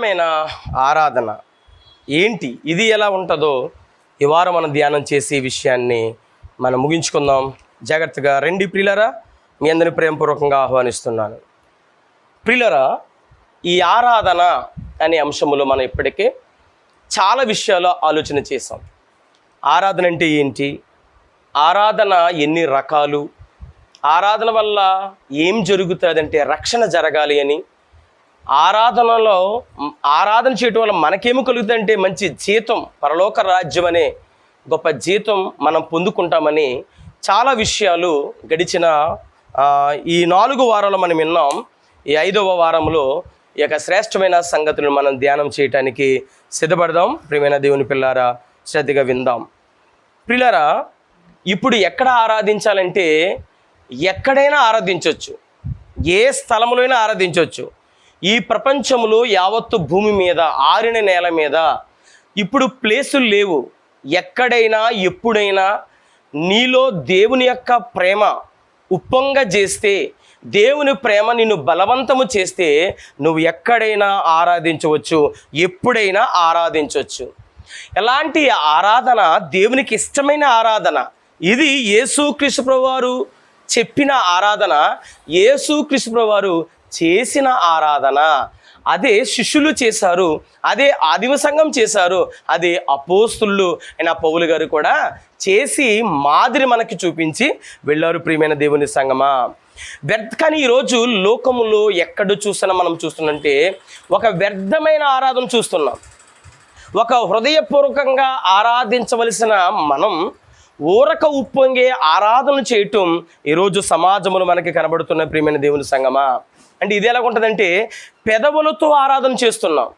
వ్యర్థమైన ఆరాధన ఏంటి, ఇది ఎలా ఉంటుందో ఈ వారం మనం ధ్యానం చేసే విషయాన్ని మనం ముగించుకుందాం. జాగ్రత్తగా రండి ప్రియులారా, మీ అందరిని ప్రేమపూర్వకంగా ఆహ్వానిస్తున్నాను. ప్రియులారా, ఈ ఆరాధన అనే అంశంలో మనం ఇప్పటికే చాలా విషయాలు ఆలోచన చేసాం. ఆరాధన అంటే ఏంటి, ఆరాధన ఎన్ని రకాలు, ఆరాధన వల్ల ఏం జరుగుతుందంటే రక్షణ జరగాలి అని, ఆరాధన చేయటం వల్ల మనకేమో కలుగుతుందంటే మంచి జీతం, పరలోక రాజ్యం అనే గొప్ప జీతం మనం పొందుకుంటామని చాలా విషయాలు గడిచిన ఈ 4 వారాలు మనం విన్నాం. ఈ 5వ వారంలో ఈ యొక్క శ్రేష్టమైన సంగతులను మనం ధ్యానం చేయటానికి సిద్ధపడదాం. ప్రియమైన దేవుని పిల్లారా, శ్రద్ధగా విందాం. ప్రియులారా, ఇప్పుడు ఎక్కడ ఆరాధించాలంటే ఎక్కడైనా ఆరాధించవచ్చు, ఏ స్థలంలో అయినా ఆరాధించవచ్చు. ఈ ప్రపంచంలో యావత్తు భూమి మీద, ఆరిన నేల మీద ఇప్పుడు ప్లేసులు లేవు. ఎక్కడైనా ఎప్పుడైనా నీలో దేవుని యొక్క ప్రేమ ఉప్పొంగ చేస్తే, దేవుని ప్రేమ నిన్ను బలవంతము చేస్తే నువ్వు ఎక్కడైనా ఆరాధించవచ్చు, ఎప్పుడైనా ఆరాధించవచ్చు. ఎలాంటి ఆరాధన? దేవునికి ఇష్టమైన ఆరాధన. ఇది యేసుక్రీస్తు ప్రభువారు చెప్పిన ఆరాధన, యేసుక్రీస్తు ప్రభువారు చేసిన ఆరాధన. అదే శిష్యులు చేశారు, అదే ఆదిమ సంఘం చేశారు, అదే అపోస్తులు అయిన పౌలు గారు కూడా చేసి మాదిరి మనకి చూపించి వెళ్ళారు. ప్రియమైన దేవుని సంఘమా, కానీ ఈరోజు లోకములో ఎక్కడ చూసినా మనం చూస్తున్నంటే ఒక వ్యర్థమైన ఆరాధన చూస్తున్నాం. ఒక హృదయపూర్వకంగా ఆరాధించవలసిన మనం ఊరక ఉప్పొంగే ఆరాధన చేయటం ఈరోజు సమాజంలో మనకి కనబడుతున్న ప్రియమైన దేవుని సంఘమా. అంటే ఇది ఎలాగుంటుందంటే పెదవులతో ఆరాధన చేస్తున్నాం.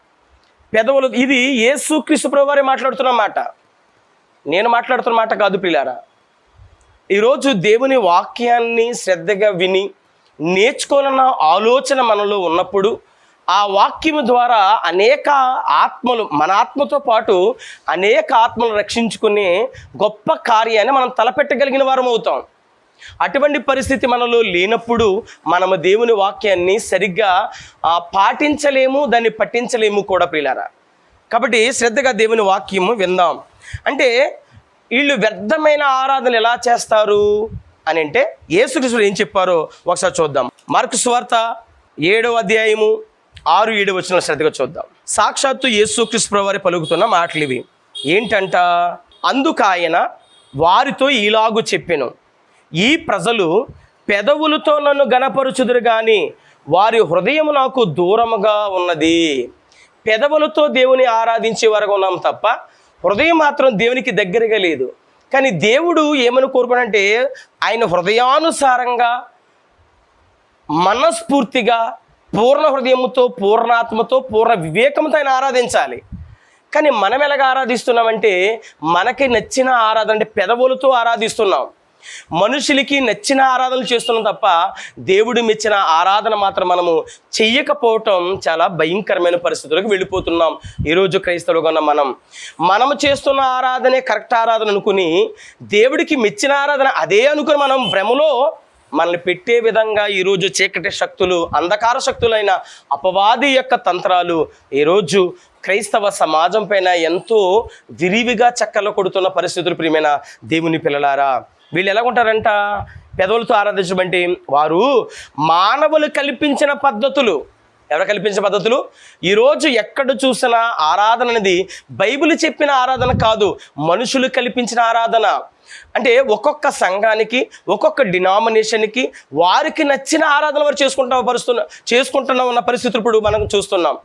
పెదవులు, ఇది యేసుక్రీస్తు ప్రభువారే మాట్లాడుతున్న మాట, నేను మాట్లాడుతున్న మాట కాదు ప్రియులారా. ఈరోజు దేవుని వాక్యాన్ని శ్రద్ధగా విని నేర్చుకోవాలన్న ఆలోచన మనలో ఉన్నప్పుడు ఆ వాక్యము ద్వారా అనేక ఆత్మలు, మన ఆత్మతో పాటు అనేక ఆత్మలు రక్షించుకునే గొప్ప కార్యాన్ని మనం తలపెట్టగలిగిన వారం అవుతాం. అటువంటి పరిస్థితి మనలో లేనప్పుడు మనము దేవుని వాక్యాన్ని సరిగ్గా పాటించలేము, దాన్ని పట్టించలేము కూడా ప్రియులారా. కాబట్టి శ్రద్ధగా దేవుని వాక్యము విందాం. అంటే వీళ్ళు వ్యర్థమైన ఆరాధన ఎలా చేస్తారు అని అంటే యేసుక్రీస్తు ఏం చెప్పారో ఒకసారి చూద్దాం. మార్కు సువార్త 7వ అధ్యాయము 6-7 వచనాలు శ్రద్ధగా చూద్దాం. సాక్షాత్తు యేసుక్రీస్తు ప్రభువారు పలుకుతున్న మాటలు ఇవి. ఏంటంట? అందుకాయన వారితో ఇలాగు చెప్పెను, ఈ ప్రజలు పెదవులతో నన్ను గణపరుచుదురు కానీ వారి హృదయం నాకు దూరముగా ఉన్నది. పెదవులతో దేవుని ఆరాధించే వరకు ఉన్నాం తప్ప హృదయం మాత్రం దేవునికి దగ్గరగా లేదు. కానీ దేవుడు ఏమని కోరుకున్నాడంటే ఆయన హృదయానుసారంగా, మనస్ఫూర్తిగా, పూర్ణ హృదయముతో, పూర్ణాత్మతో, పూర్ణ వివేకంతో ఆయన ఆరాధించాలి. కానీ మనం ఎలాగ ఆరాధిస్తున్నామంటే మనకి నచ్చిన ఆరాధన, అంటే పెదవులతో ఆరాధిస్తున్నాం. మనుషులకి నచ్చిన ఆరాధనలు చేస్తున్నాం తప్ప దేవుడు మెచ్చిన ఆరాధన మాత్రం మనము చెయ్యకపోవటం చాలా భయంకరమైన పరిస్థితులకు వెళ్ళిపోతున్నాం. ఈరోజు క్రైస్తవులుగా ఉన్న మనము చేస్తున్న ఆరాధనే కరెక్ట్ ఆరాధన అనుకుని దేవుడికి మెచ్చిన ఆరాధన అదే అనుకుని మనం భ్రమలో మనల్ని పెట్టే విధంగా ఈరోజు చీకటి శక్తులు, అంధకార శక్తులైన అపవాది యొక్క తంత్రాలు ఈరోజు క్రైస్తవ సమాజం పైన ఎంతో విరివిగా చక్కర్లు కొడుతున్న పరిస్థితులు. ప్రియమైన దేవుని పిల్లలారా, వీళ్ళు ఎలా ఉంటారంట? పెదవులతో ఆరాధించమంటే వారు మానవులు కల్పించిన పద్ధతులు. ఎవరు కల్పించిన పద్ధతులు? ఈరోజు ఎక్కడ చూసినా ఆరాధన అనేది బైబిల్ చెప్పిన ఆరాధన కాదు, మనుషులు కల్పించిన ఆరాధన. అంటే ఒక్కొక్క సంఘానికి, ఒక్కొక్క డినామినేషన్కి వారికి నచ్చిన ఆరాధన వారు చేసుకుంటున్నా ఉన్న పరిస్థితులు ఇప్పుడు మనం చూస్తున్నాం.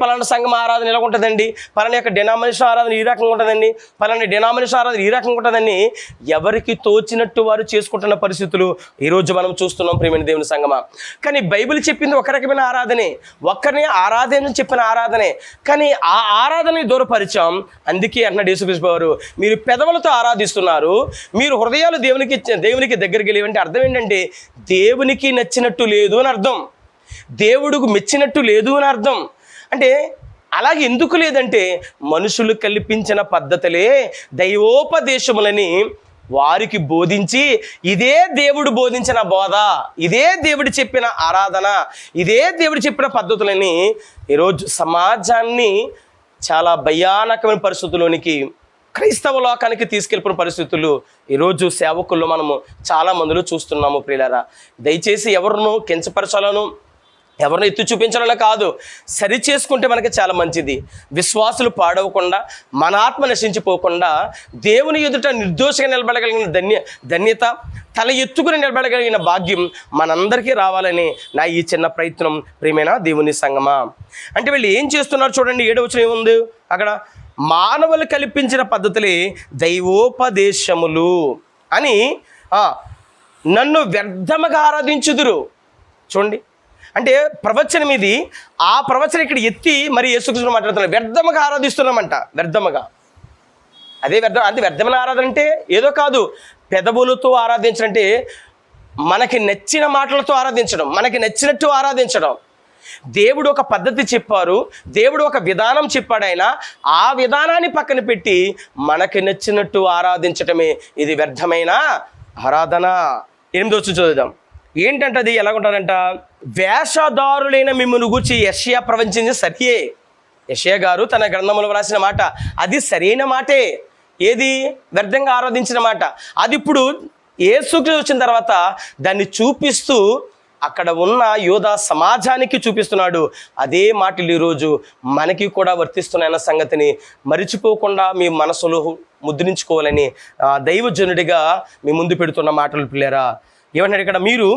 పలానా సంఘం ఆరాధన ఎలా ఉంటుందండి, పలానా యొక్క డినామినేషన్ ఆరాధన ఈ రకంగా ఉంటుందండి, పలానా డినామినేషన్ ఆరాధన ఈ రకంగా ఉంటుందని ఎవరికి తోచినట్టు వారు చేసుకుంటున్న పరిస్థితులు ఈరోజు మనం చూస్తున్నాం. ప్రియమైన దేవుని సంఘమా, కానీ బైబిల్ చెప్పింది ఒక రకమైన ఆరాధనే, ఒక్కరిని ఆరాధన చెప్పిన ఆరాధనే, కానీ ఆ ఆరాధనని దూరపరిచాం. అందుకే అన్నాడు యేసుక్రీస్తు వారు, మీరు పెదవులతో ఆరాధిస్తున్నారు, మీరు హృదయాలు దేవునికి దగ్గరికి లేవంటే అర్థం ఏంటంటే దేవునికి నచ్చినట్టు లేదు అని అర్థం, దేవుడికి మెచ్చినట్టు లేదు అని అర్థం. అంటే అలాగే ఎందుకు లేదంటే మనుషులు కల్పించిన పద్ధతులే దైవోపదేశములని వారికి బోధించి ఇదే దేవుడు బోధించిన బోధ, ఇదే దేవుడు చెప్పిన ఆరాధన, ఇదే దేవుడు చెప్పిన పద్ధతులని ఈరోజు సమాజాన్ని చాలా భయానకమైన పరిస్థితుల్లోనికి, క్రైస్తవ లోకానికి తీసుకెళ్ళిన పరిస్థితులు ఈరోజు సేవకుల్లో మనము చాలా మందిలో చూస్తున్నాము. ప్రియులారా, దయచేసి ఎవరిను కించపరచాలను, ఎవరిని ఎత్తి చూపించాలనే కాదు, సరి చేసుకుంటే మనకి చాలా మంచిది. విశ్వాసులు పాడవకుండా, మన ఆత్మ నశించిపోకుండా, దేవుని ఎదుట నిర్దోషంగా నిలబడగలిగిన ధన్యత, తల ఎత్తుకుని నిలబడగలిగిన భాగ్యం మనందరికీ రావాలని నా ఈ చిన్న ప్రయత్నం. ప్రియమైన దేవుని సంగమా, అంటే వీళ్ళు ఏం చేస్తున్నారు చూడండి. 7వ వచనం ఏముంది అక్కడ? మానవులు కల్పించిన పద్ధతులే దైవోపదేశములు అని నన్ను వ్యర్థముగా ఆరాధించుదురు. చూడండి, అంటే ప్రవచనం ఇది. ఆ ప్రవచనం ఇక్కడ ఎత్తి మరి యేసుక్రీస్తు మాట్లాడుతున్నారు. వ్యర్థముగా ఆరాధిస్తున్నామంట, వ్యర్థముగా. అదే వ్యర్థమైన ఆరాధన అంటే ఏదో కాదు, పెదవులతో ఆరాధించడం అంటే మనకి నచ్చిన మాటలతో ఆరాధించడం, మనకి నచ్చినట్టు ఆరాధించడం. దేవుడు ఒక పద్ధతి చెప్పారు, దేవుడు ఒక విధానం చెప్పాడు, ఆయన ఆ విధానాన్ని పక్కన పెట్టి మనకి నచ్చినట్టు ఆరాధించటమే ఇది వ్యర్థమైన ఆరాధన. 8వ వచనం చదువుదాం. ఏంటంటే అది ఎలాగుంటారంట? వేషధారులైన మిమ్మల్ని గూర్చి యెషయా ప్రవచించింది సరియే. యెషయా గారు తన గ్రంథంలో వ్రాసిన మాట అది సరైన మాటే. ఏది? వ్యర్థంగా ఆరాధించిన మాట. అది ఇప్పుడు యేసుక్రీస్తు వచ్చిన తర్వాత దాన్ని చూపిస్తూ అక్కడ ఉన్న యూదా సమాజానికి చూపిస్తున్నాడు. అదే మాటలు ఈరోజు మనకి కూడా వర్తిస్తున్నాయన్న సంగతిని మరిచిపోకుండా మీ మనసులో ముద్రించుకోవాలని దైవజనుడిగా మీ ముందు పెడుతున్న మాటలు పిల్లారా. ఏమన్నాడు ఇక్కడ? మీరు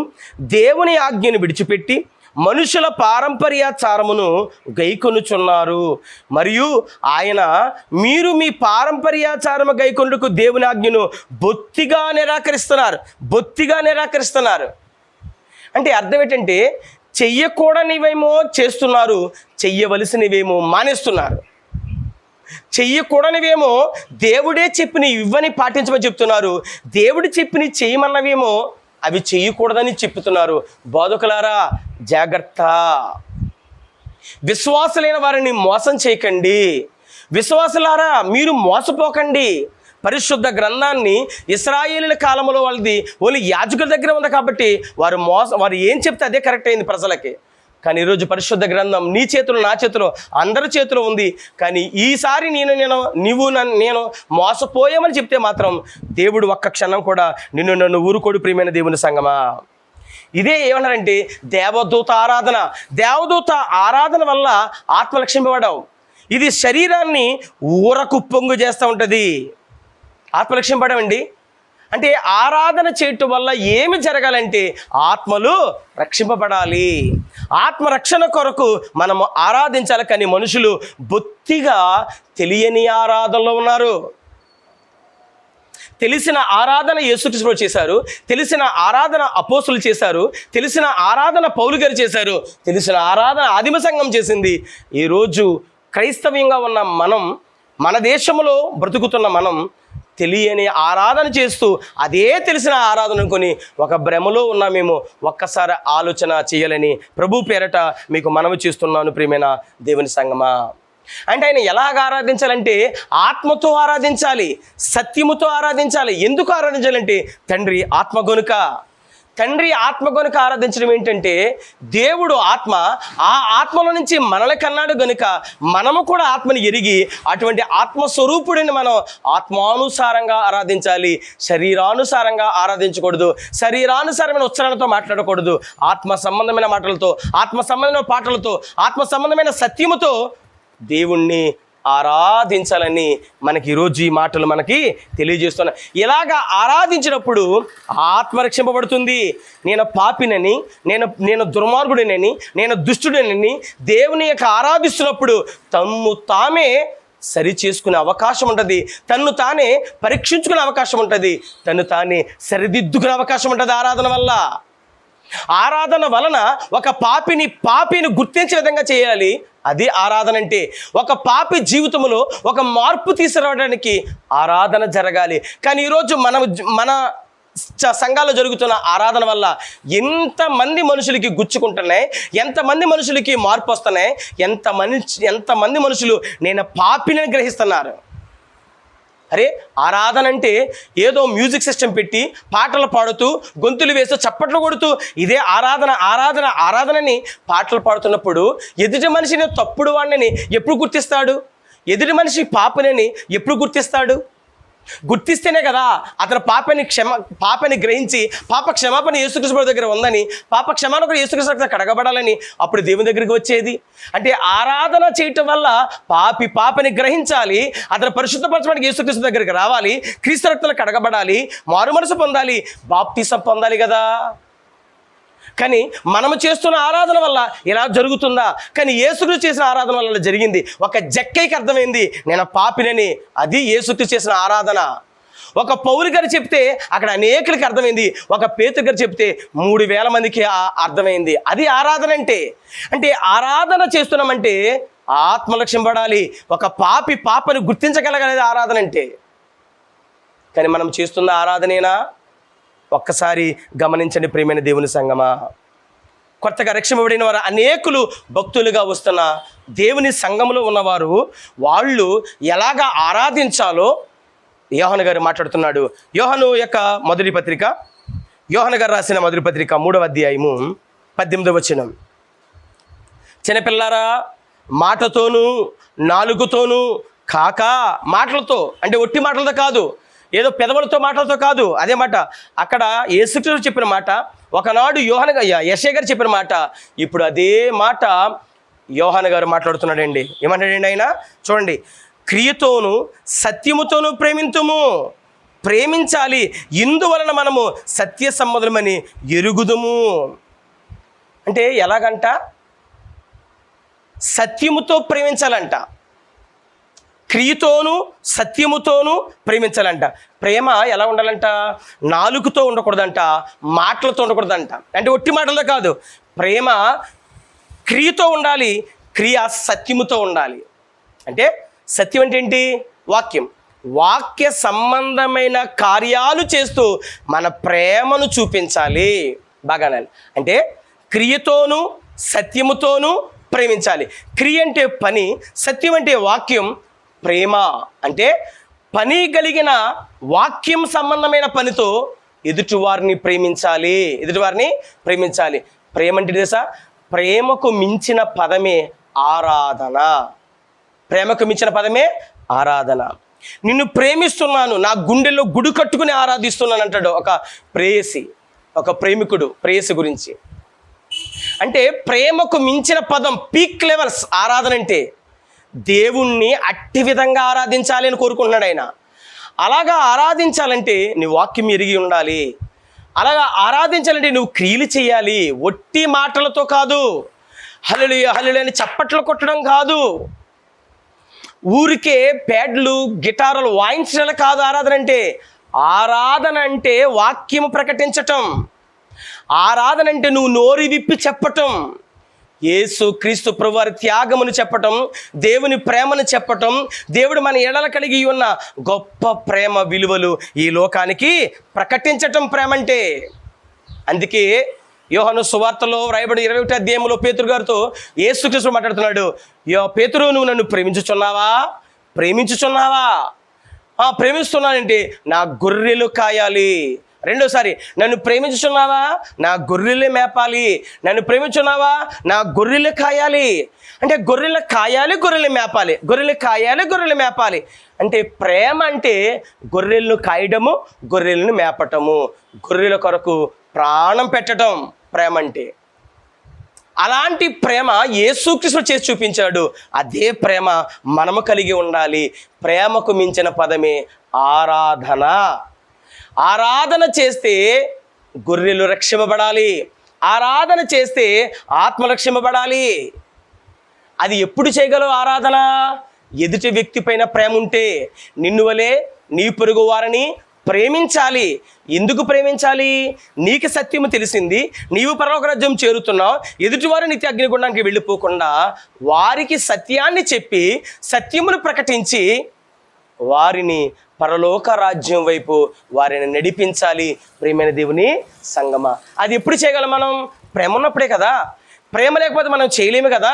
దేవుని ఆజ్ఞను విడిచిపెట్టి మనుషుల పారంపర్యాచారమును గైకొనుచున్నారు, మరియు ఆయన మీరు మీ పారంపర్యాచారము గైకొనుటకు దేవుని ఆజ్ఞను బొత్తిగా నిరాకరిస్తున్నారు. అంటే అర్థం ఏంటంటే చెయ్యకూడనివేమో చేస్తున్నారు, చెయ్యవలసినవేమో మానేస్తున్నారు. చెయ్యకూడనివేమో దేవుడే చెప్పిన ఇవ్వని పాటించమని చెప్తున్నారు, దేవుడు చెప్పిన చేయమన్నవేమో అవి చెయ్యకూడదని చెప్తున్నారు. బోధకులారా జాగ్రత్త, విశ్వాసులైన వారిని మోసం చేయకండి. విశ్వాసులారా మీరు మోసపోకండి. పరిశుద్ధ గ్రంథాన్ని ఇశ్రాయేలీల కాలంలో వాళ్ళు యాజకుల దగ్గర ఉంది కాబట్టి వారు ఏం చెప్తే అదే కరెక్ట్ అయింది ప్రజలకి. కానీ ఈరోజు పరిశుద్ధ గ్రంథం నీ చేతిలో, నా చేతిలో, అందరి చేతిలో ఉంది. కానీ ఈసారి నేను మోసపోయామని చెప్తే మాత్రం దేవుడు ఒక్క క్షణం కూడా నన్ను ఊరుకోడు. ప్రియమైన దేవుని సంగమా, ఇదే ఏమన్నారంటే దేవదూత ఆరాధన వల్ల ఆత్మ రక్షింపబడవు. ఇది శరీరాన్ని ఊరకు పొంగు చేస్తూ ఉంటుంది. ఆత్మ రక్షింపబడవండి అంటే ఆరాధన చేయటం వల్ల ఏమి జరగాలంటే ఆత్మలు రక్షింపబడాలి. ఆత్మరక్షణ కొరకు మనము ఆరాధించాలి. కానీ మనుషులు బొత్తిగా తెలియని ఆరాధనలో ఉన్నారు. తెలిసిన ఆరాధన యేసుక్రీస్తు చేశారు, తెలిసిన ఆరాధన అపోస్తులు చేశారు, తెలిసిన ఆరాధన పౌలు గారు చేశారు, తెలిసిన ఆరాధన ఆదిమ సంఘం చేసింది. ఈరోజు క్రైస్తవ్యంగా ఉన్న మనం, మన దేశంలో బ్రతుకుతున్న మనం తెలియని ఆరాధన చేస్తూ అదే తెలిసిన ఆరాధన కొని ఒక భ్రమలో ఉన్నామేమో ఒక్కసారి ఆలోచన చేయాలని ప్రభు పేరట మీకు మనవి చేస్తున్నాను. ప్రియమైన దేవుని సంగమా, అంటే ఆయన ఎలాగ ఆరాధించాలంటే ఆత్మతో ఆరాధించాలి, సత్యముతో ఆరాధించాలి. ఎందుకు ఆరాధించాలంటే తండ్రి ఆత్మ గనుక ఆరాధించడం ఏంటంటే దేవుడు ఆత్మ, ఆ ఆత్మలో నుంచి మనల్ని కన్నాడు గనుక మనము కూడా ఆత్మని ఎరిగి అటువంటి ఆత్మస్వరూపుడిని మనం ఆత్మానుసారంగా ఆరాధించాలి. శరీరానుసారంగా ఆరాధించకూడదు, శరీరానుసారమైన ఉచ్చారణతో మాట్లాడకూడదు. ఆత్మ సంబంధమైన మాటలతో, ఆత్మ సంబంధమైన పాటలతో, ఆత్మ సంబంధమైన సత్యముతో దేవుణ్ణి ఆరాధించాలని మనకి ఈరోజు ఈ మాటలు మనకి తెలియజేస్తున్నాయి. ఇలాగా ఆరాధించినప్పుడు ఆత్మ రక్షింపబడుతుంది. నేను పాపినని, నేను దుర్మార్గుడినని, నేను దుష్టుడినని దేవుని యొక్క ఆరాధిస్తున్నప్పుడు తమ్ము తామే సరి చేసుకునే అవకాశం ఉంటుంది, తన్ను తానే పరీక్షించుకునే అవకాశం ఉంటుంది, తను తానే సరిదిద్దుకునే అవకాశం ఉంటుంది. ఆరాధన వలన ఒక పాపిని గుర్తించే విధంగా చేయాలి. అది ఆరాధన అంటే. ఒక పాపి జీవితంలో ఒక మార్పు తీసుకురావడానికి ఆరాధన జరగాలి. కానీ ఈరోజు మన సంఘాల్లో జరుగుతున్న ఆరాధన వల్ల ఎంతమంది మనుషులకి గుచ్చుకుంటున్నాయి, ఎంతమంది మనుషులకి మార్పు వస్తున్నాయి, ఎంతమంది మనుషులు నేను పాపిని గ్రహిస్తున్నారు. అరే ఆరాధన అంటే ఏదో మ్యూజిక్ సిస్టమ్ పెట్టి పాటలు పాడుతూ గొంతులు వేస్తూ చప్పట్లు కొడుతూ ఇదే ఆరాధనని పాటలు పాడుతున్నప్పుడు ఎదుటి మనిషిని తప్పుడు వాడిని ఎప్పుడు గుర్తిస్తాడు? ఎదుటి మనిషి పాపనని ఎప్పుడు గుర్తిస్తాడు? గుర్తిస్తేనే కదా అతను పాపని గ్రహించి పాప క్షమాపణ యేసుక్రీస్తు దగ్గర ఉందని, పాప క్షమాపణ కూడా యేసుక్రీస్తు దగ్గర కడగబడాలని అప్పుడు దేవుని దగ్గరికి వచ్చేది. అంటే ఆరాధన చేయటం వల్ల పాపని గ్రహించాలి, అతను పరిశుద్ధపరచడానికి యేసుక్రీస్తు దగ్గరికి రావాలి, క్రీస్తు రక్తంలో కడగబడాలి, మారు మనసు పొందాలి, బాప్తిసం పొందాలి కదా. కానీ మనము చేస్తున్న ఆరాధన వల్ల ఇలా జరుగుతుందా? కానీ యేసుక్రీస్తు చేసిన ఆరాధన వల్ల జరిగింది. ఒక జక్కైకి అర్థమైంది నేను పాపినని, అది యేసుక్రీస్తు చేసిన ఆరాధన. ఒక పౌలు గారు చెప్తే అక్కడ అనేకులకి అర్థమైంది, ఒక పేతురు గారు చెప్తే 3000 మందికి అర్థమైంది. అది ఆరాధన అంటే ఆరాధన చేస్తున్నామంటే ఆత్మలక్ష్యం పడాలి, ఒక పాపని గుర్తించగలగలేదు ఆరాధన అంటే. కానీ మనం చేస్తున్న ఆరాధనేనా? ఒక్కసారి గమనించండి ప్రియమైన దేవుని సంగమా. కొత్తగా రక్షింపబడిన వారు అనేకులు భక్తులుగా వస్తున్న దేవుని సంఘంలో ఉన్నవారు వాళ్ళు ఎలాగా ఆరాధించాలో యోహాను గారు మాట్లాడుతున్నాడు. యోహాను యొక్క మొదటి పత్రిక, యోహాను గారు రాసిన మొదటి పత్రిక 3వ అధ్యాయము 18వ వచనం. చిన్నపిల్లారా, మాటతోనూ నాలుగుతోనూ కాక, మాటలతో అంటే ఒట్టి మాటలతో కాదు, ఏదో పెదవులతో మాటలతో కాదు. అదే మాట అక్కడ యేసుక్రీస్తు చెప్పిన మాట, ఒకనాడు యెషయా గారు చెప్పిన మాట, ఇప్పుడు అదే మాట యోహాను గారు మాట్లాడుతున్నాడండి. ఏమంటాడండి ఆయన? చూడండి, క్రియతోను సత్యముతోనూ ప్రేమించాలి, ఇందువలన మనము సత్య సంబంధమని ఎరుగుదుము. అంటే ఎలాగంట? సత్యముతో ప్రేమించాలంట, క్రియతోనూ సత్యముతోనూ ప్రేమించాలంట. ప్రేమ ఎలా ఉండాలంట? నాలుగుతో ఉండకూడదంట, మాటలతో ఉండకూడదంట. అంటే ఒట్టి మాటలతో కాదు, ప్రేమ క్రియతో ఉండాలి, క్రియ సత్యముతో ఉండాలి. అంటే సత్యం అంటే ఏంటి? వాక్య సంబంధమైన కార్యాలు చేస్తూ మన ప్రేమను చూపించాలి. బాగానే అంటే క్రియతోనూ సత్యముతోనూ ప్రేమించాలి. క్రియ అంటే పని, సత్యం అంటే వాక్యం, ప్రేమ అంటే పని కలిగిన వాక్యం సంబంధమైన పనితో ఎదుటివారిని ప్రేమించాలి. ప్రేమ అంటే తెలుసా? ప్రేమకు మించిన పదమే ఆరాధన. నిన్ను ప్రేమిస్తున్నాను, నా గుండెల్లో గుడి కట్టుకుని ఆరాధిస్తున్నాను అంటాడు ఒక ప్రేమికుడు ప్రేయసి గురించి. అంటే ప్రేమకు మించిన పదం, పీక్ లెవెల్స్ ఆరాధన అంటే దేవుణ్ణి అట్టి విధంగా ఆరాధించాలి అని కోరుకుంటున్నాడు ఆయన. అలాగా ఆరాధించాలంటే నీ వాక్యం ఎరిగి ఉండాలి. అలాగా ఆరాధించాలంటే నువ్వు క్రియలు చేయాలి, ఒట్టి మాటలతో కాదు. హల్లెలూయా హల్లెలూయా అని చప్పట్లు కొట్టడం కాదు, ఊరికే ప్యాడ్లు గిటారులు వాయించడం కాదు. ఆరాధన అంటే వాక్యము ప్రకటించటం. ఆరాధన అంటే నువ్వు నోరు విప్పి చెప్పటం, యేసు క్రీస్తు ప్రభువారి త్యాగమును చెప్పటం, దేవుని ప్రేమను చెప్పటం, దేవుడు మన ఎడల కలిగి ఉన్న గొప్ప ప్రేమ విలువలు ఈ లోకానికి ప్రకటించటం ప్రేమ అంటే. అందుకే యోహాను సువార్తలో రాయబడి 21వ అధ్యాయంలో పేతురు గారితో యేసుక్రీస్తు మాట్లాడుతున్నాడు, పేతురు నువ్వు నన్ను ప్రేమించుచున్నావా? ప్రేమిస్తున్నానంటే నా గొర్రెలు కాయాలి. రెండోసారి, నన్ను ప్రేమించుచున్నావా? నా గొర్రెలే మేపాలి. నన్ను ప్రేమించున్నావా? నా గొర్రెలు కాయాలి. అంటే గొర్రెలు కాయాలి, గొర్రెలు మేపాలి. అంటే ప్రేమ అంటే గొర్రెలను కాయడము, గొర్రెలను మేపటము, గొర్రెల కొరకు ప్రాణం పెట్టడం ప్రేమ అంటే. అలాంటి ప్రేమ యేసుక్రీస్తు చేసి చూపించాడు. అదే ప్రేమ మనము కలిగి ఉండాలి. ప్రేమకు మించిన పదమే ఆరాధన. ఆరాధన చేస్తే గొర్రెలు రక్షింపబడాలి, ఆరాధన చేస్తే ఆత్మ రక్షింపబడాలి. అది ఎప్పుడు చేయగలవు ఆరాధన? ఎదుటి వ్యక్తి పైన ప్రేమ ఉంటే. నిన్ను వలే నీ పొరుగు వారిని ప్రేమించాలి. ఎందుకు ప్రేమించాలి? నీకు సత్యము తెలిసింది, నీవు పరలోక రాజ్యం చేరుతున్నావు, ఎదుటివారు నిత్య అగ్నిగుండానికి వెళ్ళిపోకుండా వారికి సత్యాన్ని చెప్పి సత్యమును ప్రకటించి వారిని పరలోక రాజ్యం వైపు వారిని నడిపించాలి. ప్రియమైన దేవుని సంగమా, అది ఎప్పుడు చేయగలం మనం? ప్రేమ ఉన్నప్పుడే కదా. ప్రేమ లేకపోతే మనం చేయలేము కదా.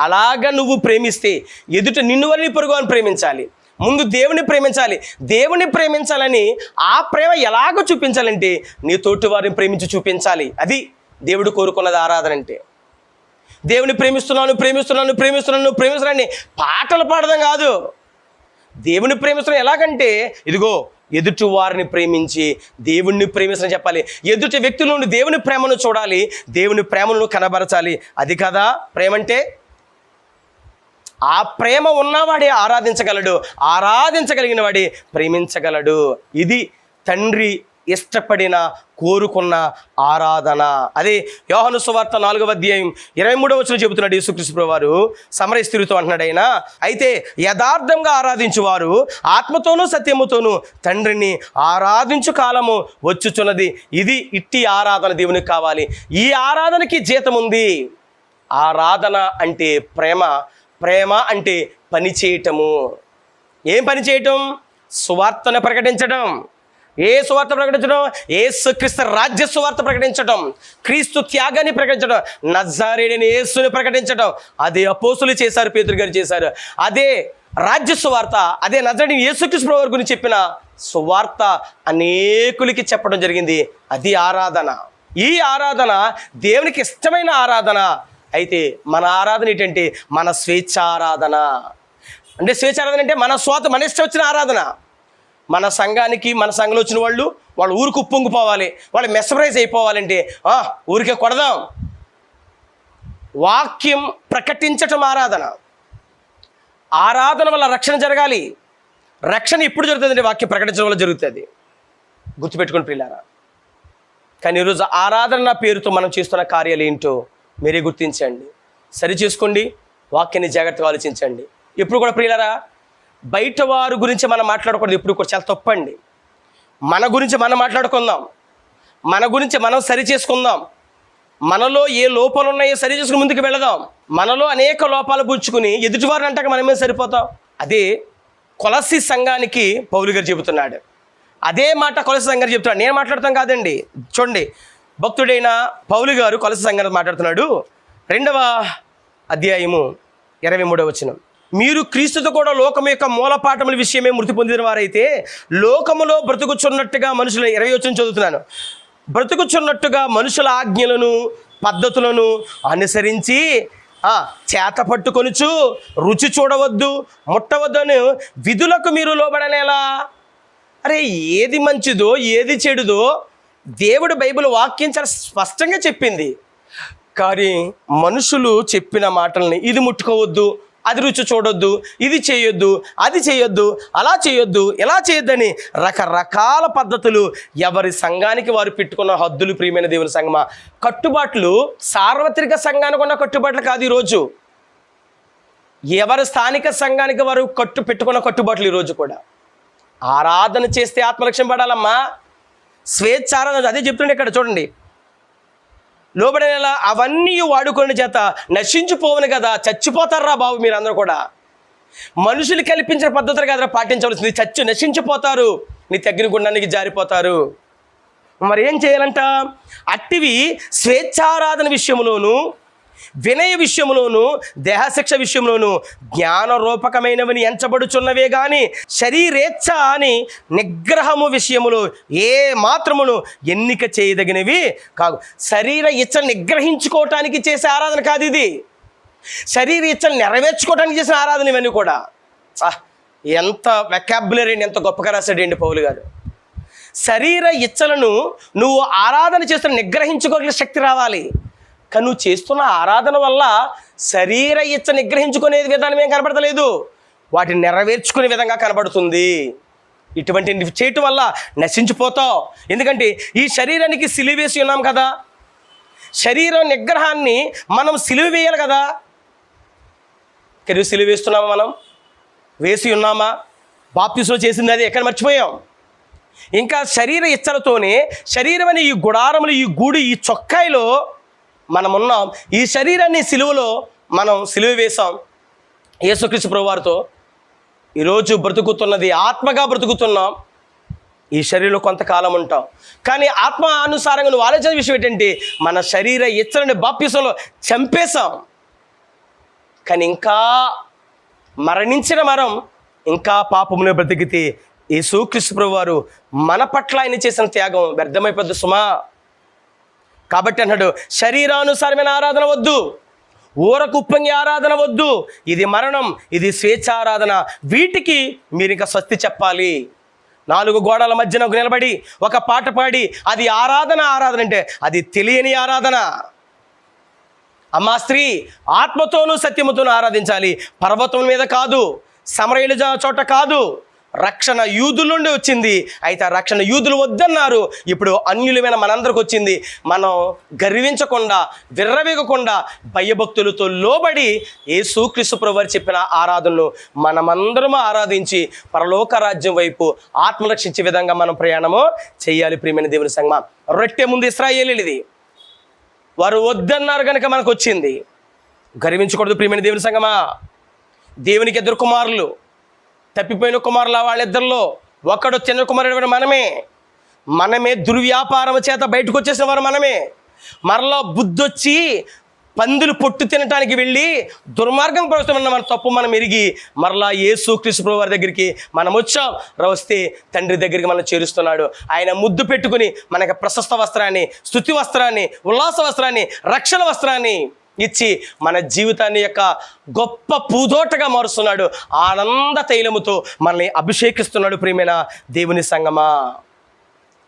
అలాగా నువ్వు ప్రేమిస్తే ఎదుట నిన్ను వల్ల పొరుగు అని ప్రేమించాలి. ముందు దేవుని ప్రేమించాలి. దేవుని ప్రేమించాలని ఆ ప్రేమ ఎలాగో చూపించాలంటే నీ తోటి వారిని ప్రేమించి చూపించాలి. అది దేవుడు కోరుకున్నది ఆరాధన అంటే. దేవుని ప్రేమిస్తున్నాను పాటలు పాడడం కాదు. దేవుని ప్రేమిస్తున్నాను ఎలాగంటే ఇదిగో ఎదుటి వారిని ప్రేమించి దేవుణ్ణి ప్రేమిస్తానని చెప్పాలి. ఎదుటి వ్యక్తుల నుండి దేవుని ప్రేమను చూడాలి, దేవుని ప్రేమను కనబరచాలి. అది కదా ప్రేమ అంటే. ఆ ప్రేమ ఉన్నవాడే ఆరాధించగలడు, ఆరాధించగలిగిన వాడే ప్రేమించగలడు. ఇది తండ్రి ఇష్టపడిన కోరుకున్న ఆరాధన. అదే యోహాను సువార్త 4వ అధ్యాయం 23వ వచనం చెబుతున్నాడు యేసుక్రీస్తు ప్రభువారు. సమరయ స్త్రీతో అంటున్నాడు ఆయన, అయితే యథార్థంగా ఆరాధించువారు ఆత్మతోనూ సత్యముతోనూ తండ్రిని ఆరాధించు కాలము వచ్చుచున్నది. ఇది ఇట్టి ఆరాధన దేవునికి కావాలి. ఈ ఆరాధనకి జీతం ఉంది. ఆరాధన అంటే ప్రేమ, ప్రేమ అంటే పని చేయటము. ఏం పని చేయటం? సువార్తను ప్రకటించడం. ఏ సువార్త ప్రకటించడం? యేసుక్రీస్తు రాజ్య సువార్త ప్రకటించడం, క్రీస్తు త్యాగాన్ని ప్రకటించడం, నజరేయుడైన యేసుని ప్రకటించడం. అదే అపోస్తులు చేశారు, పేతురు గారు చేశారు. అదే రాజ్య సువార్త, అదే నజరేయుడైన యేసుక్రీస్తు ప్రభువు గురించి చెప్పిన సువార్త అనేకులకి చెప్పడం జరిగింది. అది ఆరాధన. ఈ ఆరాధన దేవునికి ఇష్టమైన ఆరాధన. అయితే మన ఆరాధన ఏంటంటే మన స్వేచ్ఛారాధన. అంటే స్వేచ్ఛారాధన అంటే మన ఇష్టం వచ్చిన ఆరాధన. మన సంఘానికి, మన సంఘంలో వచ్చిన వాళ్ళు ఊరికి ఉప్పొంగిపోవాలి, వాళ్ళు మెస్మరైజ్ అయిపోవాలంటే ఊరికే కొడదాం. వాక్యం ప్రకటించటం ఆరాధన. ఆరాధన వల్ల రక్షణ జరగాలి. రక్షణ ఎప్పుడు జరుగుతుందంటే వాక్యం ప్రకటించడం వల్ల జరుగుతుంది. గుర్తుపెట్టుకుని ప్రియులారా. కానీ ఈరోజు ఆరాధన పేరుతో మనం చేస్తున్న కార్యాలు ఏంటో మీరే గుర్తించండి, సరి చేసుకోండి, వాక్యాన్ని జాగ్రత్తగా ఆలోచించండి. ఎప్పుడు కూడా ప్రియులారా బయట వారి గురించి మనం మాట్లాడకూడదు. ఎప్పుడు కూడా చాలా తప్పండి. మన గురించి మనం మాట్లాడుకుందాం, మన గురించి మనం సరి చేసుకుందాం. మనలో ఏ లోపాలు ఉన్నాయో సరి చేసుకుని ముందుకు వెళదాం. మనలో అనేక లోపాలు పుచ్చుకుని ఎదుటివారిని అంటాక మనమే సరిపోతాం. అదే కొలస్సీ సంఘానికి పౌలు గారు చెబుతున్నాడు. అదే మాట కొలస్సీ సంఘానికి చెబుతున్నాడు. నేను మాట్లాడతాం కాదండి. చూడండి, భక్తుడైన పౌలు గారు కొలస్సీ సంఘానికి మాట్లాడుతున్నాడు. 2వ అధ్యాయము 23వ వచనం. మీరు క్రీస్తుతో కూడా లోకం యొక్క మూలపాఠముల విషయమే మృతి పొందిన వారైతే లోకములో బ్రతుకుచున్నట్టుగా మనుషుల 20వ వచనం చదువుతున్నాను. బ్రతుకుచున్నట్టుగా మనుషుల ఆజ్ఞలను పద్ధతులను అనుసరించి చేత పట్టుకొనుచు రుచి చూడవద్దు, ముట్టవద్దు అని విధులకు మీరు లోబడనేలా. అరే, ఏది మంచిదో ఏది చెడుదో దేవుడు బైబిల్ వాక్యం చాలా స్పష్టంగా చెప్పింది. కానీ మనుషులు చెప్పిన మాటల్ని ఇది ముట్టుకోవద్దు, అది రుచి చూడొద్దు, ఇది చేయొద్దు, అది చేయొద్దు, అలా చేయొద్దు, ఎలా చేయొద్దని రకరకాల పద్ధతులు ఎవరి సంఘానికి వారు పెట్టుకున్న హద్దులు. ప్రియమైన దేవుని సంఘమా, కట్టుబాట్లు సార్వత్రిక సంఘానికి ఉన్న కట్టుబాట్లు కాదు. ఈరోజు ఎవరి స్థానిక సంఘానికి వారు పెట్టుకున్న కట్టుబాట్లు ఈరోజు కూడా. ఆరాధన చేస్తే ఆత్మరక్షణ పడాలమ్మా. స్వేచ్ఛారాధన అదే చెప్తుండే ఇక్కడ చూడండి. లోబడేలా అవన్నీ వాడుకునే చేత నశించిపోవను కదా, చచ్చిపోతారా బాబు మీరందరూ కూడా. మనుషులు కల్పించిన పద్ధతులు కదా పాటించవలసింది. నశించిపోతారు, నీ తగ్గిన గుండానికి జారిపోతారు. మరి ఏం చేయాలంట? అట్టివి స్వేచ్ఛారాధన విషయంలోను, వినయ విషయంలోను, దేహశిక్ష విషయంలోను జ్ఞానరూపకమైనవని ఎంచబడుచున్నవే గాని శరీరేచ్ఛ అని నిగ్రహము విషయములో ఏ మాత్రమును ఎన్నిక చేయదగినవి కాదు. శరీర ఇచ్చలు నిగ్రహించుకోవటానికి చేసే ఆరాధన కాదు ఇది. శరీర ఇచ్చలు నెరవేర్చుకోవటానికి చేసిన ఆరాధన ఇవన్నీ కూడా. ఎంత వెకాబులరీ, ఎంత గొప్పగా రాశాడండి పౌలు గారు. శరీర ఇచ్చలను నువ్వు ఆరాధన చేస్తున్న నిగ్రహించుకోగల శక్తి రావాలి. కానీ నువ్వు చేస్తున్న ఆరాధన వల్ల శరీర ఇచ్చ నిగ్రహించుకునే విధానం ఏం కనబడతలేదు, వాటిని నెరవేర్చుకునే విధంగా కనబడుతుంది. ఇటువంటి చేయటం వల్ల నశించిపోతావు. ఎందుకంటే ఈ శరీరానికి సిలువ వేసి ఉన్నాం కదా. శరీరం నిగ్రహాన్ని మనం సిలువ వేయాలి కదా. సిలువ వేస్తున్నామా? మనం వేసి ఉన్నామా? బాప్తిస్మం చేసింది అది ఎక్కడ మర్చిపోయాం. ఇంకా శరీర ఇచ్చలతోనే శరీరం అనే ఈ గుడారములు, ఈ గూడు, ఈ చొక్కాయిలో మనం ఉన్నాం. ఈ శరీరాన్ని సిలువలో మనం సిలువ వేసాం యేసుక్రీస్తు ప్రభువారితో. ఈరోజు బ్రతుకుతున్నది ఆత్మగా బ్రతుకుతున్నాం. ఈ శరీరంలో కొంతకాలం ఉంటాం. కానీ ఆత్మ అనుసారంగా నువ్వు ఆలోచన విషయం ఏంటంటే మన శరీర ఇచ్చలని బాప్తిస్మంలో చంపేశాం. కానీ ఇంకా మరణించిన మరం ఇంకా పాపములో బ్రతికితే యేసుక్రీస్తు ప్రభువు వారు మన పట్ల ఆయన చేసిన త్యాగం వ్యర్థమైపోద్ది సుమా. కాబట్టి అన్నాడు, శరీరానుసారమైన ఆరాధన వద్దు, ఊరకు ఉప్పొంగి ఆరాధన వద్దు, ఇది మరణం, ఇది స్వేచ్ఛారాధన. వీటికి మీరు ఇంకా స్వస్తి చెప్పాలి. 4 గోడల మధ్యన నిలబడి ఒక పాట పాడి అది ఆరాధన అంటే అది తెలియని ఆరాధన. అమ్మా స్త్రీ, ఆత్మతోనూ సత్యముతోనూ ఆరాధించాలి. పర్వతం మీద కాదు, సమరయుల చోట కాదు. రక్షణ యూదుల నుండి వచ్చింది. అయితే ఆ రక్షణ యూదులు వద్దన్నారు. ఇప్పుడు అన్యులమైన మనందరికి వచ్చింది. మనం గర్వించకుండా, విర్రవీగకుండా, భయభక్తులతో లోబడి యేసుక్రీస్తు ప్రభువు వారు చెప్పిన ఆరాధనలు మనమందరం ఆరాధించి పరలోక రాజ్యం వైపు ఆత్మరక్షించే విధంగా మనం ప్రయాణము చేయాలి. ప్రియమైన దేవుని సంగమా, రొట్టె ముందు ఇశ్రాయేలీయులది, వారు వద్దన్నారు కనుక మనకు వచ్చింది. గర్వించకూడదు ప్రియమైన దేవుని సంగమా. దేవునికి 2 కుమారులు, తప్పిపోయిన కుమారుల వాళ్ళిద్దరిలో ఒకడు చిన్న కుమారుడు మనమే దుర్వ్యాపారం చేత బయటకు వచ్చేసిన వారు మనమే. మరలా బుద్ధొచ్చి పందులు పొట్టు తినటానికి వెళ్ళి దుర్మార్గం ప్రవేశమన్న మన తప్పు మనం ఎరిగి మరలా యేసుక్రీస్తు ప్రభువు వారి దగ్గరికి మనం వచ్చాం. వస్తే తండ్రి దగ్గరికి మనం చేరుస్తున్నాడు. ఆయన ముద్దు పెట్టుకుని మనకి ప్రశస్త వస్త్రాన్ని, స్తుతి వస్త్రాన్ని, ఉల్లాస వస్త్రాన్ని, రక్షణ వస్త్రాన్ని ఇచ్చి మన జీవితాన్ని యొక్క గొప్ప పూదోటగా మారుస్తున్నాడు. ఆనంద తైలముతో మనల్ని అభిషేకిస్తున్నాడు. ప్రియమైన దేవుని సంగమా,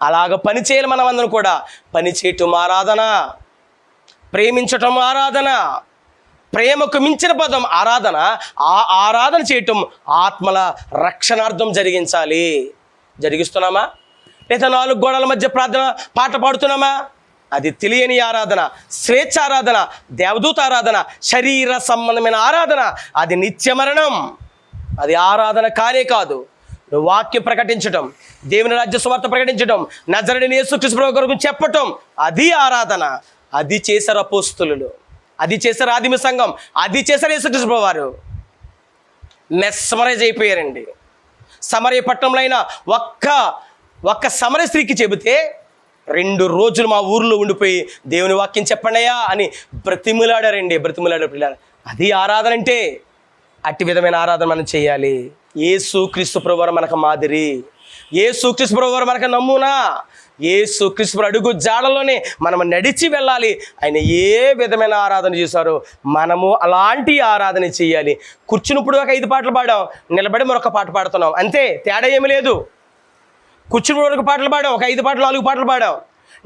అలాగ పని చేయాలి. మనం అందరం కూడా పని చేయటం ఆరాధన, ప్రేమించటం ఆరాధన, ప్రేమకు మించిన పదం ఆరాధన. ఆ ఆరాధన చేయటం ఆత్మల రక్షణార్థం జరిగిస్తున్నామా? లేదా 4 గోడల మధ్య ప్రార్థన పాట పాడుతున్నామా? అది తెలియని ఆరాధన, స్వేచ్ఛ ఆరాధన, దేవదూత ఆరాధన, శరీర సంబంధమైన ఆరాధన. అది నిత్య మరణం. అది ఆరాధన కానే కాదు. వాక్యం ప్రకటించటం, దేవుని రాజ్య సువార్త ప్రకటించటం, నజరేయుడైన యేసుక్రీస్తు ప్రభువు గురించి చెప్పటం, అది ఆరాధన. అది చేశారు అపోస్తులు, అది చేశారు ఆదిమ సంఘం, అది చేశారు యేసుక్రీస్తు ప్రభువు వారు. మెస్మరైజ్ అయిపోయారండి. సమరయ పట్టణంలో అయినా ఒక్క సమరయ స్త్రీకి చెబితే 2 రోజులు మా ఊర్లో ఉండిపోయి దేవుని వాక్యం చెప్పండియా అని బ్రతిమిలాడారు పిల్లలు. అది ఆరాధన అంటే. అట్టి విధమైన ఆరాధన మనం చేయాలి. యేసుక్రీస్తు ప్రభువు వారు మనకు మాదిరి, యేసుక్రీస్తు ప్రభువు వారు మనకు నమూనా. యేసుక్రీస్తు ప్రభువు అడుగు జాడలోనే మనం నడిచి వెళ్ళాలి. ఆయన ఏ విధమైన ఆరాధన చేశారో మనము అలాంటి ఆరాధన చేయాలి. కూర్చున్నప్పుడు ఒక 5 పాటలు పాడాం, నిలబడి మరొక పాట పాడుతున్నాం, అంతే. తేడా ఏమి లేదు. కూర్చుని మరొక పాటలు పాడాం, ఒక 5 పాటలు 4 పాటలు పాడాం,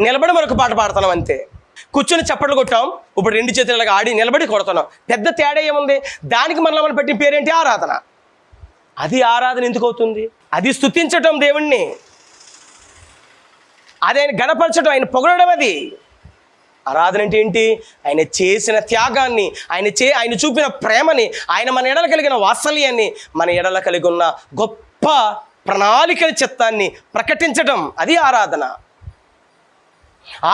నిలబడి మరొక పాట పాడుతున్నాం, అంతే. కూర్చొని చప్పట్లు కొట్టాం, ఇప్పుడు 2 చేతులుగా ఆడి నిలబడి కొడుతున్నాం. పెద్ద తేడా ఏముంది? దానికి మనం పెట్టిన పేరేంటి? ఆరాధన. అది ఆరాధన ఎందుకు అవుతుంది? అది స్తుతించటం దేవుణ్ణి, అది ఆయన గణపరచడం, ఆయన పొగడడం. అది ఆరాధన అంటే ఏంటి? ఆయన చేసిన త్యాగాన్ని, ఆయన చూపిన ప్రేమని, ఆయన మన ఎడల కలిగిన వాత్సల్యాన్ని, మన ఎడల కలిగి ఉన్న గొప్ప ప్రణాళికల చిత్తాన్ని ప్రకటించడం. అది ఆరాధన.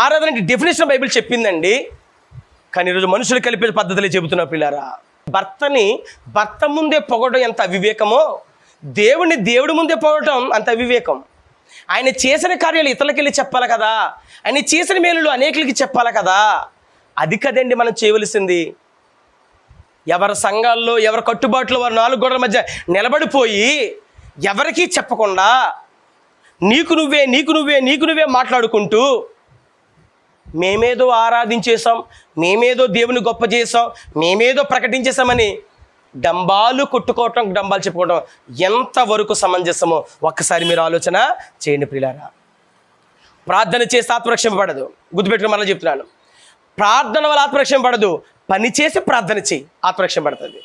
ఆరాధన అంటే డెఫినేషన్ బైబిల్ చెప్పిందండి, కానీ ఈరోజు మనుషులు కలిపే పద్ధతులే చెబుతున్న పిల్లారా. భర్త ముందే పొగడం ఎంత అవివేకమో, దేవుడి ముందే పొగడం అంత అవివేకం. ఆయన చేసిన కార్యాలు ఇతరులకెళ్ళి చెప్పాలి కదా, ఆయన చేసిన మేలులు అనేకులకి చెప్పాలి కదా. అది కదండి మనం చేయవలసింది. ఎవరి సంఘాల్లో, ఎవరి కట్టుబాట్లు వారు 4 గోడల మధ్య నిలబడిపోయి ఎవరికీ చెప్పకుండా నీకు నువ్వే మాట్లాడుకుంటూ మేమేదో ఆరాధించేసాం, మేమేదో దేవుని గొప్ప చేసాం, మేమేదో ప్రకటించేసామని డంబాలు కొట్టుకోవటం, డంబాలు చెప్పుకోవడం ఎంతవరకు సమంజసమో ఒక్కసారి మీరు ఆలోచన చేయండి ప్రియులారా. ప్రార్థన చేస్తే ఆత్మరక్షణ పడదు. గుర్తుపెట్టుకుని మళ్ళీ చెప్తున్నాను, ప్రార్థన వల్ల ఆత్మరక్షణ పడదు, పని చేసి ప్రార్థన చేయి, ఆత్మరక్షణ పడుతుంది.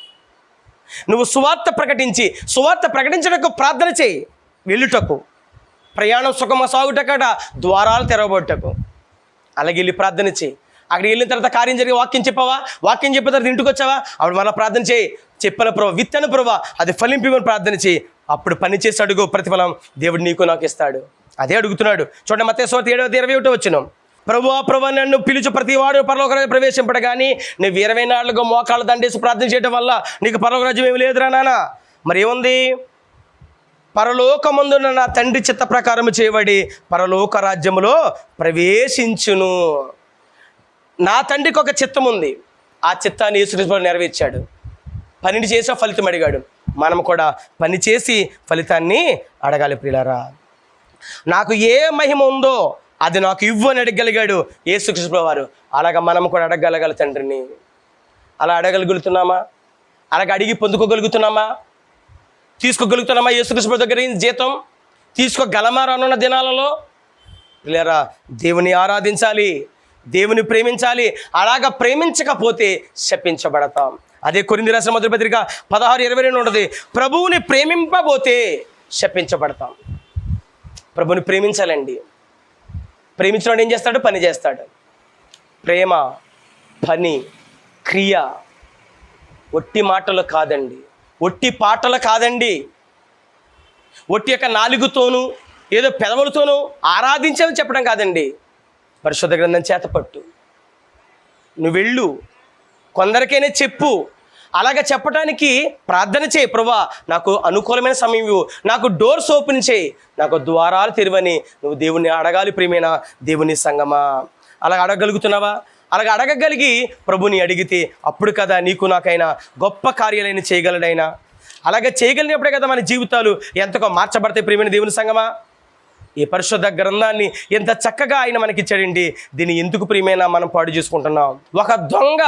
నువ్వు సువార్త ప్రకటించటకు ప్రార్థన చేయి, వెళ్ళుటకు, ప్రయాణం సుఖమ సాగుటకట, ద్వారాలు తెరవబోటకు. అలాగే వెళ్ళి ప్రార్థన చేయి. అక్కడికి వెళ్ళిన తర్వాత కార్యం జరిగి వాక్యం చెప్పావా, వాక్యం చెప్పిన తర్వాత ఇంటికి వచ్చావా, అప్పుడు మళ్ళీ ప్రార్థన చేయి. చెప్పిన ప్రభావ, విత్తన ప్రభావ, అది ఫలింపిమని ప్రార్థన చేయి. అప్పుడు పని చేసి అడుగు, ప్రతిఫలం దేవుడు నీకు నాకు ఇస్తాడు. అదే అడుగుతున్నాడు. చూడండి, మత్తయి సువార్త 7:21 వచ్చిన, ప్రభువా నన్ను పిలుచు ప్రతివాడు పరలోక రాజ్యం ప్రవేశింపడు, కానీ నువ్వు 20 నాళ్ళుగా మోకాళ్ళ దండేసి ప్రార్థన చేయడం వల్ల నీకు పరలోక రాజ్యం ఏమి లేదురా నాన్న. మరి ఏముంది? పరలోకమందున నా తండ్రి చిత్త ప్రకారం చేయబడి పరలోక రాజ్యములో ప్రవేశించును. నా తండ్రికి ఒక చిత్తం ఉంది, ఆ చిత్తాన్ని యేసుక్రీస్తు నెరవేర్చాడు. 12 చేసా, ఫలితం అడిగాడు. మనం కూడా పని చేసి ఫలితాన్ని అడగాలి ప్రియులారా. నాకు ఏ మహిమ ఉందో అది నాకు ఇవ్వు అని అడగగలిగాడు యేసుక్రీస్తు వారు. అలాగా మనం కూడా అడగగలగాలి తండ్రిని. అలా అడగలుగుతున్నామా? అలాగ అడిగి పొందుకోగలుగుతున్నామా? తీసుకోగలుగుతున్నామా? యేసుక్రీస్తు దగ్గర జీతం తీసుకోగలమా రానున్న దినాలలో? పిల్లరా, దేవుని ఆరాధించాలి, దేవుని ప్రేమించాలి. అలాగా ప్రేమించకపోతే శపించబడతాం. అదే కొరింథీ రాసిన మొదటి పత్రిక 16:22 ఉంటుంది, ప్రభువుని ప్రేమింపబోతే శపించబడతాం. ప్రభుని ప్రేమించాలండి. ప్రేమించినవాడు ఏం చేస్తాడు? పని చేస్తాడు. ప్రేమ, పని, క్రియ ఒట్టి మాటలు కాదండి, ఒట్టి పాటలు కాదండి, ఒట్టి యొక్క నాలుగుతోనూ ఏదో పెదవులతోనూ ఆరాధించామని చెప్పడం కాదండి. పరిశుద్ధ గ్రంథం చేతపట్టు, నువ్వు వెళ్ళు, కొందరికైనా చెప్పు. అలాగ చెప్పడానికి ప్రార్థన చేయి. ప్రభువా, నాకు అనుకూలమైన సమయం ఇవ్వు, నాకు డోర్స్ ఓపెన్ చేయి, నాకు ద్వారాలు తెరవని నువ్వు దేవుణ్ణి అడగాలి. ప్రియమైన దేవుని సంగమా, అలాగ అడగగలుగుతున్నావా? అలాగ అడగగలిగి ప్రభుని అడిగితే అప్పుడు కదా నీకు నాకైనా గొప్ప కార్యాలైన చేయగలడైనా. అలాగే చేయగలిగినప్పుడే కదా మన జీవితాలు ఎంతగా మార్చబడతాయి. ప్రియమైన దేవుని సంగమా, ఈ పరిశుద్ధ గ్రంథాన్ని ఎంత చక్కగా ఆయన మనకిచ్చాడండి. దీన్ని ఎందుకు ప్రియమైన మనం పాడు చేసుకుంటున్నాం? ఒక దొంగ,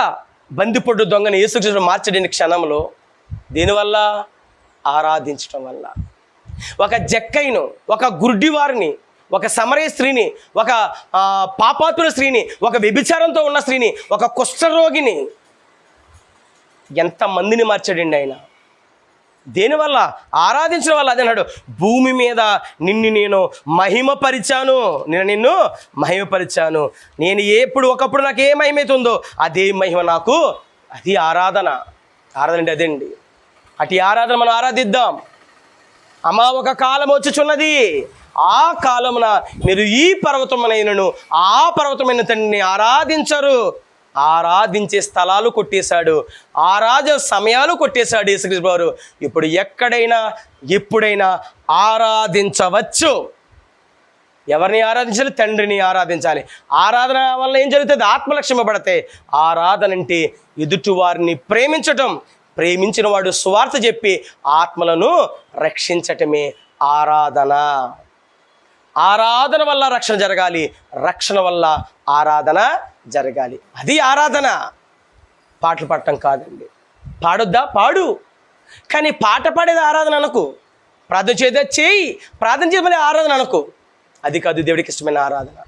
బందిపొడ్డు దొంగని యేసుక్రీస్తు మార్చడిన క్షణంలో దీనివల్ల ఆరాధించడం వల్ల. ఒక జక్కైను, ఒక గుడ్డివారిని, ఒక సమరయ స్త్రీని, ఒక పాపాతుల స్త్రీని, ఒక వ్యభిచారంతో ఉన్న స్త్రీని, ఒక కుష్ఠరోగిని, ఎంతమందిని మార్చాడండి ఆయన. దేనివల్ల? ఆరాధించడం వల్ల. అదే అన్నాడు, భూమి మీద నేను మహిమపరిచాను, నిన్ను మహిమపరిచాను. నేను ఒకప్పుడు నాకు ఏ మహిమ అవుతుందో అదే మహిమ నాకు. అది ఆరాధన. ఆరాధన అంటే అదండి. అటు ఆరాధన మనం ఆరాధిద్దాం. అమ్మా, ఒక కాలం వచ్చుచున్నది, ఆ కాలమున మీరు ఈ పర్వతమైనను ఆ పర్వతమైన తండ్రిని ఆరాధించరు. ఆరాధించే స్థలాలు కొట్టేశాడు, ఆరాధన సమయాలు కొట్టేశాడు యేసుక్రీస్తు వారు. ఇప్పుడు ఎక్కడైనా ఎప్పుడైనా ఆరాధించవచ్చు. ఎవరిని ఆరాధించాలి? తండ్రిని ఆరాధించాలి. ఆరాధన వల్ల ఏం జరుగుతుంది? ఆత్మలక్ష్యమబడతాయి. ఆరాధన అంటే ఎదుటి వారిని ప్రేమించటం, ప్రేమించిన వాడు సువార్త చెప్పి ఆత్మలను రక్షించటమే ఆరాధన. ఆరాధన వల్ల రక్షణ జరగాలి, రక్షణ వల్ల ఆరాధన జరగాలి. అది ఆరాధన. పాటలు పాడటం కాదండి. పాడొద్దా? పాడు, కానీ పాట పాడేది ఆరాధన అనకు. ప్రార్థన చేద్దా? చేయి, ప్రార్థన చేయమని ఆరాధన అనకు. అది కాదు దేవుడికి ఇష్టమైన ఆరాధన.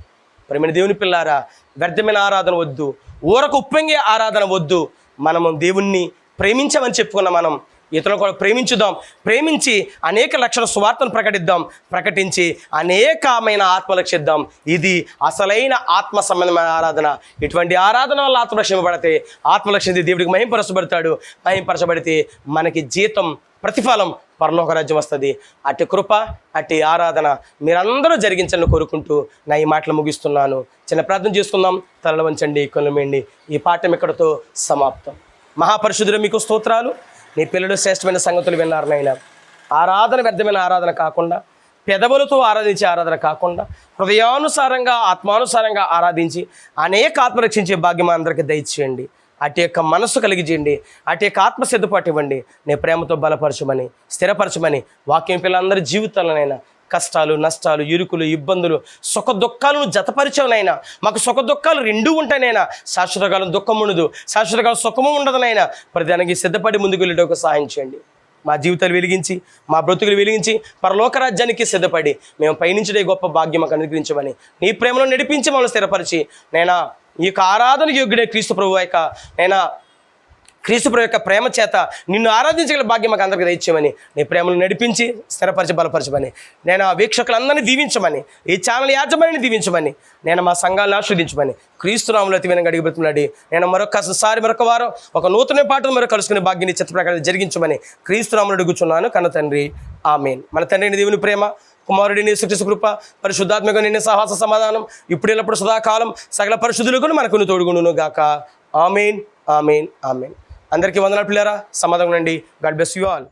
ప్రియమైన దేవుని పిల్లారా, వ్యర్థమైన ఆరాధన వద్దు, ఊరకు ఉప్పొంగే ఆరాధన వద్దు. మనము దేవుణ్ణి ప్రేమించామని చెప్పుకున్న మనం ఇతరులను కూడా ప్రేమించుదాం. ప్రేమించి అనేక లక్షల సువార్తను ప్రకటించి అనేకమైన ఆత్మలక్షిద్దాం. ఇది అసలైన ఆత్మ సంబంధమైన ఆరాధన. ఇటువంటి ఆరాధన వల్ల ఆత్మలక్ష్యపడితే ఆత్మలక్ష్యం దేవుడికి మహింపరచబడతాడు. మహింపరచబడితే మనకి జీతం, ప్రతిఫలం, పరలోక రాజ్యం వస్తుంది. అట్టి కృప, అట్టి ఆరాధన మీరందరూ జరిగించండి కోరుకుంటూ నా ఈ మాటలు ముగిస్తున్నాను. చిన్న ప్రార్థన చేసుకుందాం. తలలు వంచండి, కన్నుమూయండి. ఈ పాఠం ఇక్కడితో సమాప్తం. మహాపరిశుద్ధుడు మీకు స్తోత్రాలు. నీ పిల్లలు శ్రేష్టమైన సంగతులు విన్నారు నాయన. ఆరాధన వ్యర్థమైన ఆరాధన కాకుండా, పెదవులతో ఆరాధించే ఆరాధన కాకుండా, హృదయానుసారంగా ఆత్మానుసారంగా ఆరాధించి అనేక ఆత్మ రక్షించే భాగ్యం అందరికీ దయచేయండి. అటు యొక్క మనస్సు కలిగిచేయండి, అటు యొక్క ఆత్మ సిద్ధపాటు ఇవ్వండి. నీ ప్రేమతో బలపరచమని, స్థిరపరచమని వాక్యం పిల్లలందరి జీవితాలనైనా కష్టాలు, నష్టాలు, ఇరుకులు, ఇబ్బందులు, సుఖ దుఃఖాలను జతపరిచావునైనా. మాకు సుఖ దుఃఖాలు రెండూ ఉంటాయినైనా. శాశ్వతకాలం దుఃఖం ఉండదు, శాశ్వతకాలం సుఖము ఉండదునైనా. ప్రతిదానికి సిద్ధపడి ముందుకు వెళ్ళేటకు సహాయం చేయండి. మా జీవితాలు వెలిగించి, మా బ్రతుకులు వెలిగించి, పరలోక రాజ్యానికి సిద్ధపడి మేము పయనించడే గొప్ప భాగ్యం మాకు అనుగ్రహించమని, నీ ప్రేమలో నడిపించి మమ్మల్ని స్థిరపరిచి, నైనా ఈ యొక్క ఆరాధన యోగ్యుడే క్రీస్తు ప్రభు యొక్క ప్రేమ చేత నిన్ను ఆరాధించగల భాగ్యం మాకు అందరికీ దయచేయమని, నీ ప్రేమను నడిపించి స్థిరపరిచి బలపరచమని, నేను వీక్షకులందరినీ దీవించమని, ఈ ఛానల్ యాజమాన్యాన్ని దీవించమని, నేను మా సంఘాలను ఆస్వాదించమని క్రీస్తు నామములో అతి వినయంగా అడిగి బ్రతిమలాడి నేను మరొక వారం ఒక నూతన పాటను మరొక కలుసుకునే భాగ్యాన్ని చిత్త ప్రకారం జరిగించమని క్రీస్తు నామములో అడుగుచున్నాను కన్న తండ్రి, ఆమేన్. మన తండ్రిని దేవుని ప్రేమ, కుమారుడిని యేసుక్రీస్తు కృప, పరిశుద్ధాత్మక నిన్న సహవాస సమాధానం ఇప్పుడు ఎల్లప్పుడు సదాకాలం సకల పరిశుద్ధులకు మనకు తోడుగుండును గాక. ఆమేన్, ఆమేన్, ఆమేన్. అందరికీ వందనాలు పిల్లారా. సమాధానం ఉండండి. God bless you all.